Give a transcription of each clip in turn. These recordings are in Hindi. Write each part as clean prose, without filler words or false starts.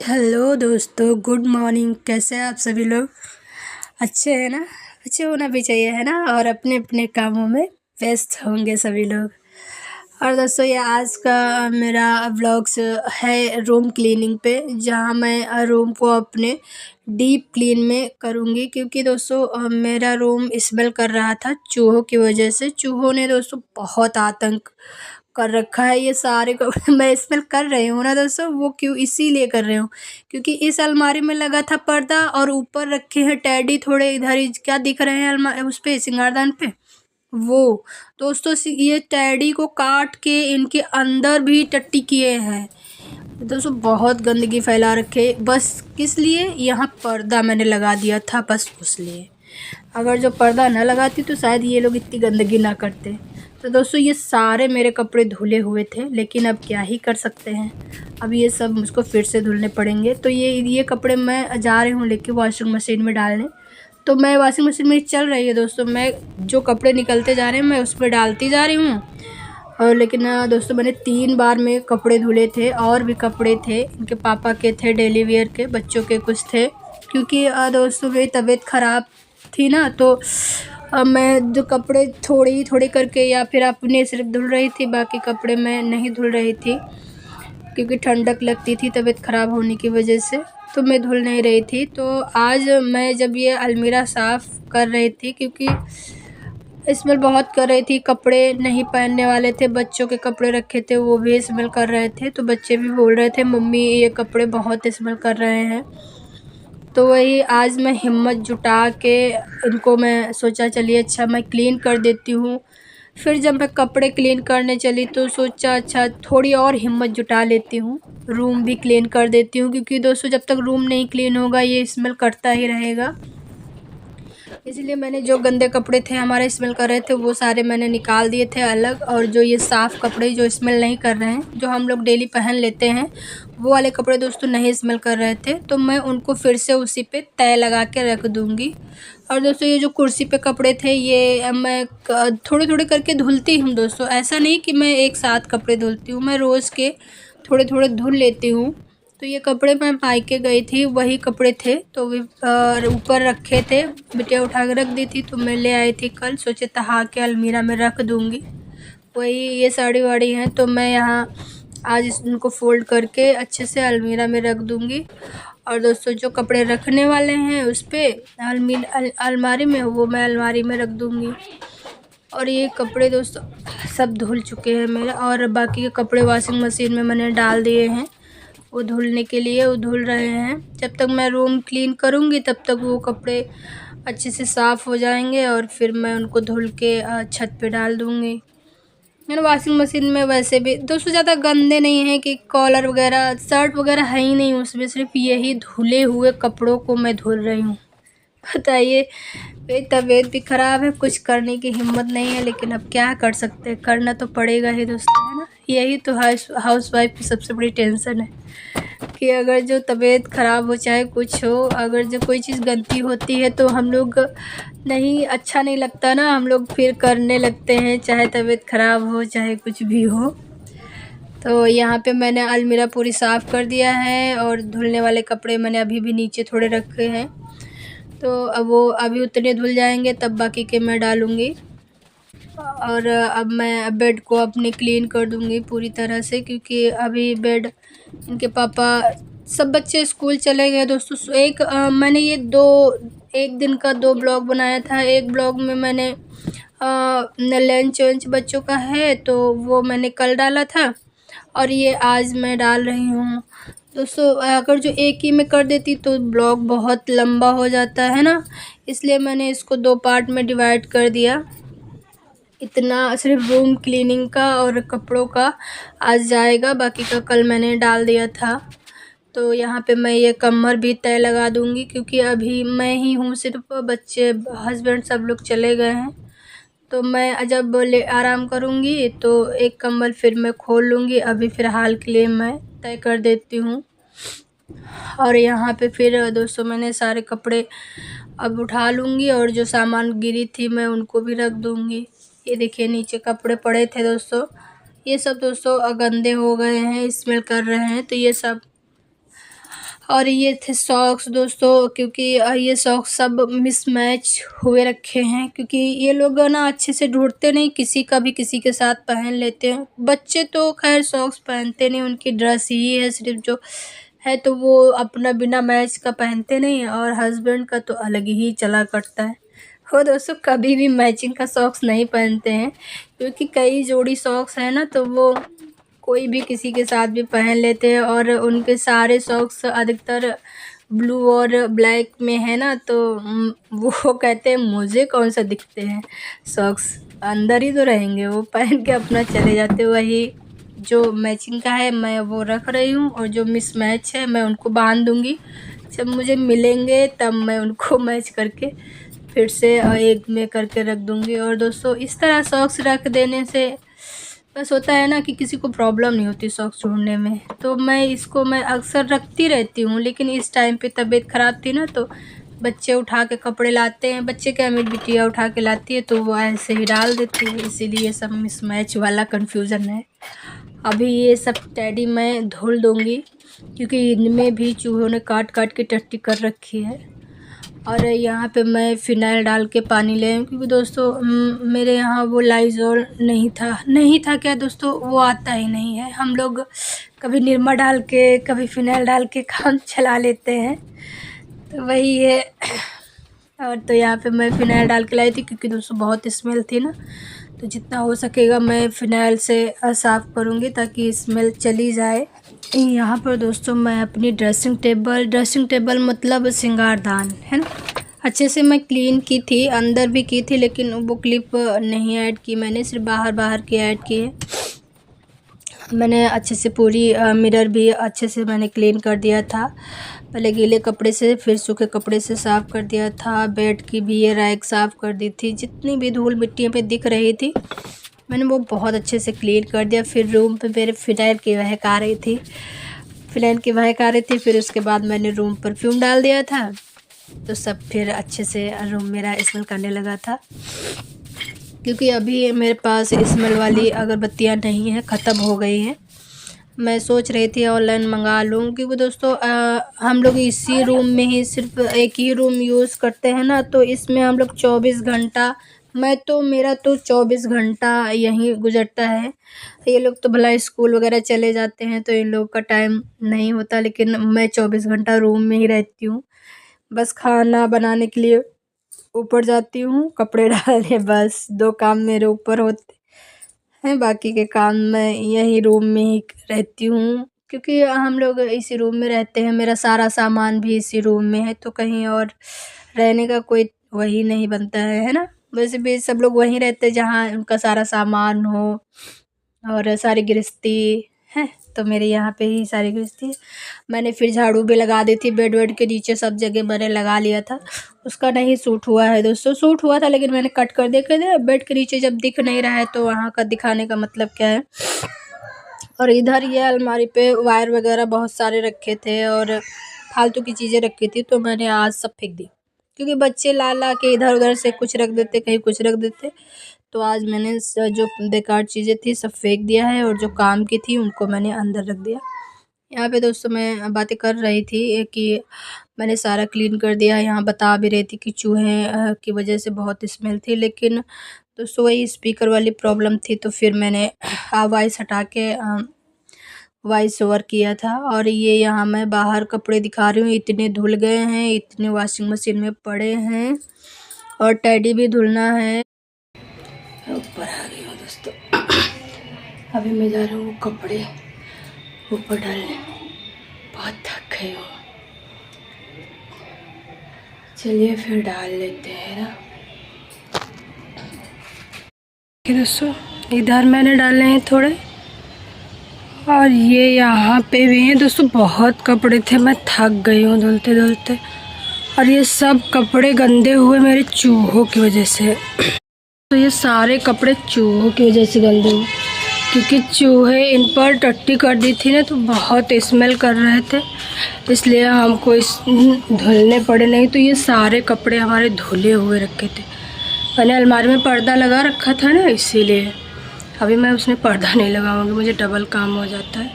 हेलो दोस्तों, गुड मॉर्निंग। कैसे हैं आप सभी लोग? अच्छे हैं ना? अच्छे होना भी चाहिए, है ना? और अपने अपने कामों में व्यस्त होंगे सभी लोग। और दोस्तों, ये आज का मेरा व्लॉग्स है रूम क्लीनिंग पे, जहाँ मैं रूम को अपने डीप क्लीन में करूँगी। क्योंकि दोस्तों मेरा रूम स्मेल कर रहा था चूहों की वजह से। चूहों ने दोस्तों बहुत आतंक कर रखा है। ये सारे कपड़े मैं स्मेल कर रही हूँ ना दोस्तों, वो क्यों इसीलिए कर रही हूँ क्योंकि इस अलमारी में लगा था पर्दा और ऊपर रखे हैं टेडी थोड़े इधर ही क्या दिख रहे हैं उस पे सिंगारदान पे वो। दोस्तों ये टेडी को काट के इनके अंदर भी टट्टी किए हैं। दोस्तों बहुत गंदगी फैला रखे, बस किस लिए? यहाँ पर्दा मैंने लगा दिया था, बस उस लिए। अगर जो पर्दा न लगाती तो शायद ये लोग इतनी गंदगी ना करते। तो दोस्तों ये सारे मेरे कपड़े धुले हुए थे, लेकिन अब क्या ही कर सकते हैं। अब ये सब मुझको फिर से धुलने पड़ेंगे। तो ये कपड़े मैं जा रही हूँ लेके वॉशिंग मशीन में डालने। तो मैं वॉशिंग मशीन में चल रही है दोस्तों, मैं जो कपड़े निकलते जा रहे हैं मैं उस पर डालती जा रही हूँ। और लेकिन दोस्तों मैंने 3 बार में कपड़े धुले थे, और भी कपड़े थे, इनके पापा के थे, डेली वेयर के, बच्चों के कुछ थे। क्योंकि दोस्तों मेरी तबीयत ख़राब थी ना, तो मैं जो कपड़े थोड़ी थोड़ी करके या फिर अपने सिर्फ धुल रही थी, बाकी कपड़े मैं नहीं धुल रही थी क्योंकि ठंडक लगती थी तबीयत ख़राब होने की वजह से, तो मैं धुल नहीं रही थी। तो आज मैं जब ये अलमीरा साफ़ कर रही थी, क्योंकि स्मेल बहुत कर रही थी, कपड़े नहीं पहनने वाले थे, बच्चों के कपड़े रखे थे वो भी स्मेल कर रहे थे। तो बच्चे भी बोल रहे थे मम्मी ये कपड़े बहुत स्मेल कर रहे हैं। तो वही आज मैं हिम्मत जुटा के इनको मैं सोचा चलिए अच्छा मैं क्लीन कर देती हूँ। फिर जब मैं कपड़े क्लीन करने चली तो सोचा अच्छा थोड़ी और हिम्मत जुटा लेती हूँ, रूम भी क्लीन कर देती हूँ। क्योंकि दोस्तों जब तक रूम नहीं क्लीन होगा ये स्मेल करता ही रहेगा। इसलिए मैंने जो गंदे कपड़े थे हमारे स्मेल कर रहे थे वो सारे मैंने निकाल दिए थे अलग, और जो ये साफ़ कपड़े जो स्मेल नहीं कर रहे हैं, जो हम लोग डेली पहन लेते हैं, वो वाले कपड़े दोस्तों नहीं स्मेल कर रहे थे, तो मैं उनको फिर से उसी पे तय लगा के रख दूँगी। और दोस्तों ये जो कुर्सी पे कपड़े थे ये मैं थोड़े थोड़े करके धुलती हूँ दोस्तों। ऐसा नहीं कि मैं एक साथ कपड़े धुलती हूँ, मैं रोज़ के थोड़े थोड़े धुल लेती हूँ। तो ये कपड़े मैं मायके गई थी, वही कपड़े थे, तो ऊपर रखे थे, बिटिया उठा के रख दी थी, तो मैं ले आई थी कल, सोचे तहा के अलमीरा में रख दूँगी। वही ये साड़ी वाड़ी हैं, तो मैं यहाँ आज इनको फ़ोल्ड करके अच्छे से अलमीरा में रख दूँगी। और दोस्तों जो कपड़े रखने वाले हैं उस पर अलमारी में, वो मैं अलमारी में रख दूँगी। और ये कपड़े दोस्तों सब धुल चुके हैं मेरे, और बाकी के कपड़े वॉशिंग मशीन में मैंने डाल दिए हैं वो धुलने के लिए, वो धुल रहे हैं। जब तक मैं रूम क्लीन करूँगी तब तक वो कपड़े अच्छे से साफ़ हो जाएंगे, और फिर मैं उनको धुल के छत पे डाल दूँगी। मेरे वॉशिंग मशीन में वैसे भी दोस्तों ज़्यादा गंदे नहीं हैं कि कॉलर वगैरह शर्ट वगैरह है ही नहीं उसमें, सिर्फ यही धुले हुए कपड़ों को मैं धुल रही हूँ। बताइए, मेरी तबीयत भी ख़राब है, कुछ करने की हिम्मत नहीं है, लेकिन अब क्या कर सकते हैं, करना तो पड़ेगा ही दोस्तों, है ना? यही तो हाउसवाइफ की सबसे बड़ी टेंशन है कि अगर जो तबीयत ख़राब हो चाहे कुछ हो, अगर जो कोई चीज़ गलती होती है तो हम लोग नहीं, अच्छा नहीं लगता ना, हम लोग फिर करने लगते हैं, चाहे तबीयत ख़राब हो चाहे कुछ भी हो। तो यहाँ पे मैंने अलमीरा पूरी साफ़ कर दिया है, और धुलने वाले कपड़े मैंने अभी भी नीचे थोड़े रखे हैं, तो अब वो अभी उतने धुल जाएंगे तब बाकी के मैं डालूँगी। और अब मैं बेड को अपने क्लीन कर दूँगी पूरी तरह से, क्योंकि अभी बेड इनके पापा सब बच्चे स्कूल चले गए दोस्तों। मैंने ये एक दिन का 2 ब्लॉग बनाया था। एक ब्लॉग में मैंने लंच वंच बच्चों का है तो वो मैंने कल डाला था, और ये आज मैं डाल रही हूँ दोस्तों। अगर जो एक ही में कर देती तो ब्लॉग बहुत लंबा हो जाता है ना, इसलिए मैंने इसको 2 पार्ट में डिवाइड कर दिया। इतना सिर्फ रूम क्लीनिंग का और कपड़ों का आज जाएगा, बाकी का कल मैंने डाल दिया था। तो यहाँ पे मैं ये कमर भी तय लगा दूँगी, क्योंकि अभी मैं ही हूँ सिर्फ, बच्चे हस्बैंड सब लोग चले गए हैं। तो मैं जब आराम करूँगी तो एक कम्बल फिर मैं खोल लूँगी, अभी फ़िलहाल के लिए मैं तय कर देती हूँ। और यहाँ पे फिर दोस्तों मैंने सारे कपड़े अब उठा लूँगी, और जो सामान गिरी थी मैं उनको भी रख दूँगी। ये देखिए नीचे कपड़े पड़े थे दोस्तों, ये सब दोस्तों गंदे हो गए हैं, स्मेल कर रहे हैं, तो ये सब और ये थे सॉक्स दोस्तों, क्योंकि ये सॉक्स सब मिसमैच हुए रखे हैं, क्योंकि ये लोग ना अच्छे से ढूंढते नहीं, किसी का भी किसी के साथ पहन लेते हैं। बच्चे तो खैर सॉक्स पहनते नहीं, उनकी ड्रेस ही है सिर्फ जो है, तो वो अपना बिना मैच का पहनते नहीं। और हस्बैंड का तो अलग ही चला करता है, वो दोस्तों कभी भी मैचिंग का सॉक्स नहीं पहनते हैं, क्योंकि कई जोड़ी सॉक्स है ना, तो वो कोई भी किसी के साथ भी पहन लेते हैं। और उनके सारे सॉक्स अधिकतर ब्लू और ब्लैक में है ना, तो वो कहते हैं मुझे कौन सा दिखते हैं सॉक्स, अंदर ही तो रहेंगे, वो पहन के अपना चले जाते। वही जो मैचिंग का है मैं वो रख रही हूँ, और जो मिसमैच है मैं उनको बांध दूँगी। जब मुझे मिलेंगे तब मैं उनको मैच करके फिर से एक में करके रख दूँगी। और दोस्तों इस तरह सॉक्स रख देने से बस होता है ना कि किसी को प्रॉब्लम नहीं होती सॉक्स ढूंढने में। तो मैं अक्सर रखती रहती हूँ, लेकिन इस टाइम पे तबीयत ख़राब थी ना, तो बच्चे उठा के कपड़े लाते हैं, बच्चे क्या मेरी बिटिया उठा के लाती है, तो वो ऐसे ही डाल देती है, इसीलिए सब मिसमैच वाला कन्फ्यूज़न है। अभी ये सब टेडी मैं धुल दूँगी, क्योंकि इनमें भी चूहों ने काट काट के टट्टी कर रखी है। और यहाँ पे मैं फ़िनाइल डाल के पानी ले आई हूँ, क्योंकि दोस्तों मेरे यहाँ वो लाइज़ॉल नहीं था क्या दोस्तों, वो आता ही नहीं है। हम लोग कभी निरमा डाल के कभी फ़िनाइल डाल के काम चला लेते हैं, तो वही है। और तो यहाँ पे मैं फ़िनाइल डाल के लाई थी, क्योंकि दोस्तों बहुत स्मेल थी ना, तो जितना हो सकेगा मैं फ़िनाइल से साफ़ करूँगी ताकि स्मेल चली जाए। यहाँ पर दोस्तों मैं अपनी ड्रेसिंग टेबल मतलब सिंगारदान है ना, अच्छे से मैं क्लीन की थी, अंदर भी की थी, लेकिन वो क्लिप नहीं ऐड की मैंने, सिर्फ बाहर की ऐड की है। मैंने अच्छे से पूरी मिरर भी अच्छे से मैंने क्लीन कर दिया था, पहले गीले कपड़े से फिर सूखे कपड़े से साफ़ कर दिया था। बेड की भी ये रैक साफ़ कर दी थी, जितनी भी धूल मिट्टी पे दिख रही थी मैंने वो बहुत अच्छे से क्लीन कर दिया। फिर रूम पे मेरे फ़िनाइल की महक आ रही थी, फिर उसके बाद मैंने रूम परफ्यूम डाल दिया था, तो सब फिर अच्छे से रूम मेरा स्मेल करने लगा था। क्योंकि अभी मेरे पास स्मेल वाली अगरबत्तियाँ नहीं हैं, ख़त्म हो गई हैं। मैं सोच रही थी ऑनलाइन मंगा लूँ, क्योंकि दोस्तों हम लोग इसी रूम में ही सिर्फ एक ही रूम यूज़ करते हैं ना, तो इसमें हम लोग 24 घंटा मेरा तो 24 घंटा यहीं गुजरता है। ये लोग तो भला स्कूल वगैरह चले जाते हैं, तो इन लोगों का टाइम नहीं होता, लेकिन मैं 24 घंटा रूम में ही रहती हूँ। बस खाना बनाने के लिए ऊपर जाती हूँ, कपड़े डालने, बस 2 काम मेरे ऊपर होते हैं, बाकी के काम मैं यहीं रूम में ही रहती हूँ, क्योंकि हम लोग इसी रूम में रहते हैं, मेरा सारा सामान भी इसी रूम में है, तो कहीं और रहने का कोई वही नहीं बनता है ना। वैसे भी सब लोग वहीं रहते हैं जहाँ उनका सारा सामान हो और सारी गृहस्थी है, तो मेरे यहाँ पे ही सारी गृहस्थी है। मैंने फिर झाड़ू भी लगा दी थी, बेड के नीचे सब जगह मैंने लगा लिया था, उसका नहीं सूट हुआ है दोस्तों, सूट हुआ था लेकिन मैंने कट कर दिया। बेड के नीचे जब दिख नहीं रहा है तो वहाँ का दिखाने का मतलब क्या है। और इधर ये अलमारी पे वायर वगैरह बहुत सारे रखे थे और फालतू की चीज़ें रखी थी, तो मैंने आज सब फेंक दी, क्योंकि बच्चे ला के इधर उधर से कुछ रख देते, कहीं कुछ रख देते, तो आज मैंने जो बेकार चीज़ें थी सब फेंक दिया है, और जो काम की थी उनको मैंने अंदर रख दिया। यहाँ पे दोस्तों मैं बातें कर रही थी कि मैंने सारा क्लीन कर दिया, यहाँ बता भी रही थी कि चूहे की वजह से बहुत स्मेल थी, लेकिन दोस्तों वही स्पीकर वाली प्रॉब्लम थी, तो फिर मैंने वॉइस हटा के वॉइस ओवर किया था। और ये यहाँ मैं बाहर कपड़े दिखा रही हूँ, इतने धुल गए हैं, इतने वॉशिंग मशीन में पड़े हैं, और टेडी भी धुलना है। ऊपर आ गई हूँ दोस्तों, अभी मैं जा रही हूँ कपड़े ऊपर डालने, बहुत थक गई हूँ। चलिए फिर डाल लेते हैं ना। दोस्तों इधर मैंने डाले हैं थोड़े, और ये यहाँ पे भी हैं दोस्तों, बहुत कपड़े थे, मैं थक गई हूँ धुलते धुलते, और ये सब कपड़े गंदे हुए मेरे चूहों की वजह से। तो ये सारे कपड़े चूहों की वजह से गंदे हुए, क्योंकि चूहे इन पर टट्टी कर दी थी ना, तो बहुत स्मेल कर रहे थे, इसलिए हमको धुलने पड़े, नहीं तो ये सारे कपड़े हमारे धुले हुए रखे थे। मैंने अलमारी में पर्दा लगा रखा था ना, इसीलिए अभी मैं उसमें पर्दा नहीं लगाऊंगी, मुझे डबल काम हो जाता है।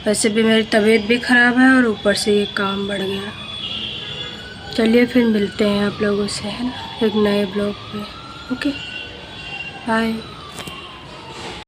वैसे भी मेरी तबीयत भी ख़राब है और ऊपर से ये काम बढ़ गया। चलिए फिर मिलते हैं आप लोगों से, है ना, एक नए ब्लॉग पे। Okay, bye.